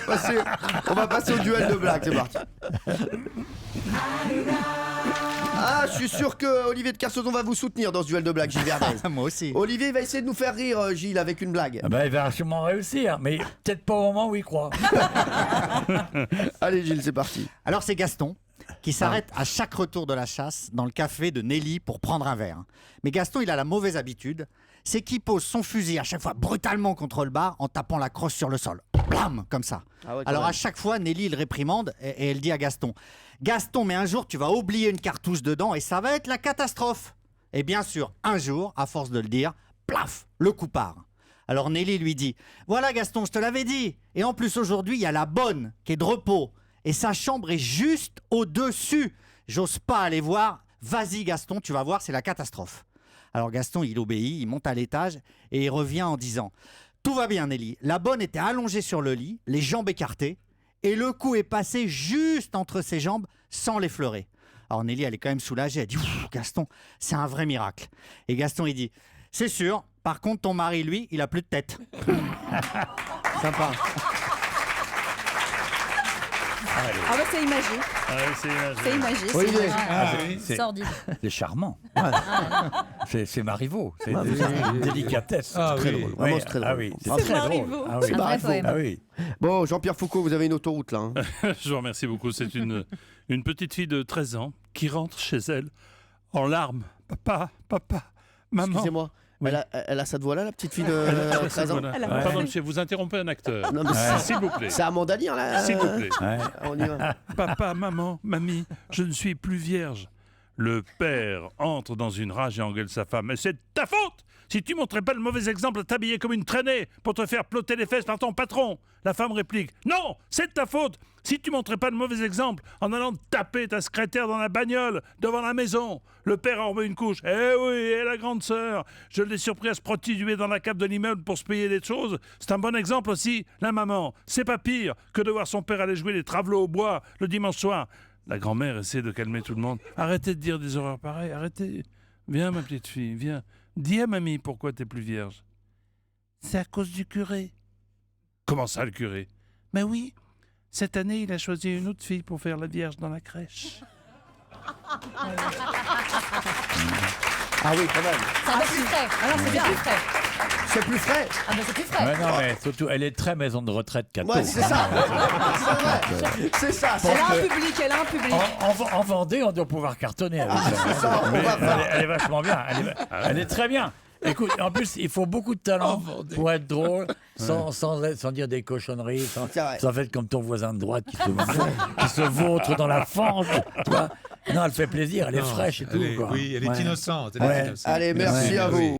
on va passer au duel de blagues, c'est parti. Ah, je suis sûr que Olivier de Kersauzon va vous soutenir dans ce duel de blagues, Gilles Verdez. Moi aussi. Olivier va essayer de nous faire rire, Gilles, avec une blague. Ah ben, il va sûrement réussir, mais peut-être pas au moment où il croit. Allez, Gilles, c'est parti. Alors c'est Gaston qui s'arrête à chaque retour de la chasse dans le café de Nelly pour prendre un verre. Mais Gaston, il a la mauvaise habitude, c'est qu'il pose son fusil à chaque fois brutalement contre le bar en tapant la crosse sur le sol. Blam, comme ça. Ah ouais, Alors à chaque fois, Nelly le réprimande et elle dit à Gaston, Gaston, mais un jour tu vas oublier une cartouche dedans et ça va être la catastrophe. Et bien sûr, un jour, à force de le dire, plaf, le coup part. Alors Nelly lui dit, voilà Gaston, je te l'avais dit. Et en plus aujourd'hui, il y a la bonne qui est de repos. Et sa chambre est juste au-dessus. J'ose pas aller voir. Vas-y Gaston, tu vas voir, c'est la catastrophe. Alors Gaston, il obéit, il monte à l'étage et il revient en disant « Tout va bien Nelly, la bonne était allongée sur le lit, les jambes écartées, et le coup est passé juste entre ses jambes sans l'effleurer. » Alors Nelly, elle est quand même soulagée, elle dit « Gaston, c'est un vrai miracle. » Et Gaston, il dit « C'est sûr, par contre ton mari, lui, il a plus de tête. » Sympa. Ah bah c'est imagé. C'est imagé. Oui, C'est imagé. C'est Sordide. c'est charmant. C'est Marivaux. C'est Ouais, une délicatesse. c'est très drôle. Vraiment, c'est très drôle. Ah oui, c'est Bravo. très drôle. Marivaux. Ah oui. Un vrai poème. Ah oui. Bon, Jean-Pierre Foucault, vous avez une autoroute là. Hein. Je vous remercie beaucoup. C'est une petite fille de 13 ans qui rentre chez elle en larmes. Papa, maman. Excusez-moi, Oui. elle a cette voix-là, la petite fille de 13 ans. Voilà. Elle a- Pardon, monsieur, vous interrompez un acteur. Non, mais S'il vous plaît. c'est Amanda Lear là. S'il vous plaît. Ouais. On y va. Papa, maman, mamie, je ne suis plus vierge. Le père entre dans une rage et engueule sa femme. Mais c'est de ta faute si tu montrais pas le mauvais exemple de t'habiller comme une traînée pour te faire plotter les fesses par ton patron. La femme réplique. Non, c'est de ta faute si tu montrais pas le mauvais exemple en allant taper ta secrétaire dans la bagnole devant la maison. Le père en remet une couche. Eh oui, et la grande sœur, je l'ai surpris à se prostituer dans la cave de l'immeuble pour se payer des choses. C'est un bon exemple aussi. La maman, c'est pas pire que de voir son père aller jouer les travelots au bois le dimanche soir. La grand-mère essaie de calmer tout le monde. Arrêtez de dire des horreurs pareilles, arrêtez. Viens, ma petite fille, viens. Dis à mamie pourquoi t'es plus vierge. C'est à cause du curé. Comment ça, le curé? Ben oui, cette année, il a choisi une autre fille pour faire la vierge dans la crèche. Ah oui, quand même. C'est un peu plus frais. Ah non, c'est bien plus frais. C'est plus frais. Ah bah c'est plus frais. Ouais, non, mais surtout, elle est très maison de retraite, Cato. Ouais, c'est ça. C'est vrai. C'est ça. Elle a un public, elle a un public. En Vendée, on doit pouvoir cartonner avec ça. ça, on Mais va faire. elle est vachement bien. Elle est très bien. Écoute, en plus, il faut beaucoup de talent pour être drôle, sans dire des cochonneries, C'est vrai. sans faire comme ton voisin de droite qui se vautre dans la fente. Tu vois, non, elle fait plaisir, elle est fraîche et tout. Quoi. Oui, elle est Ouais. innocente. Ouais. innocente. Allez, merci Ouais. à vous.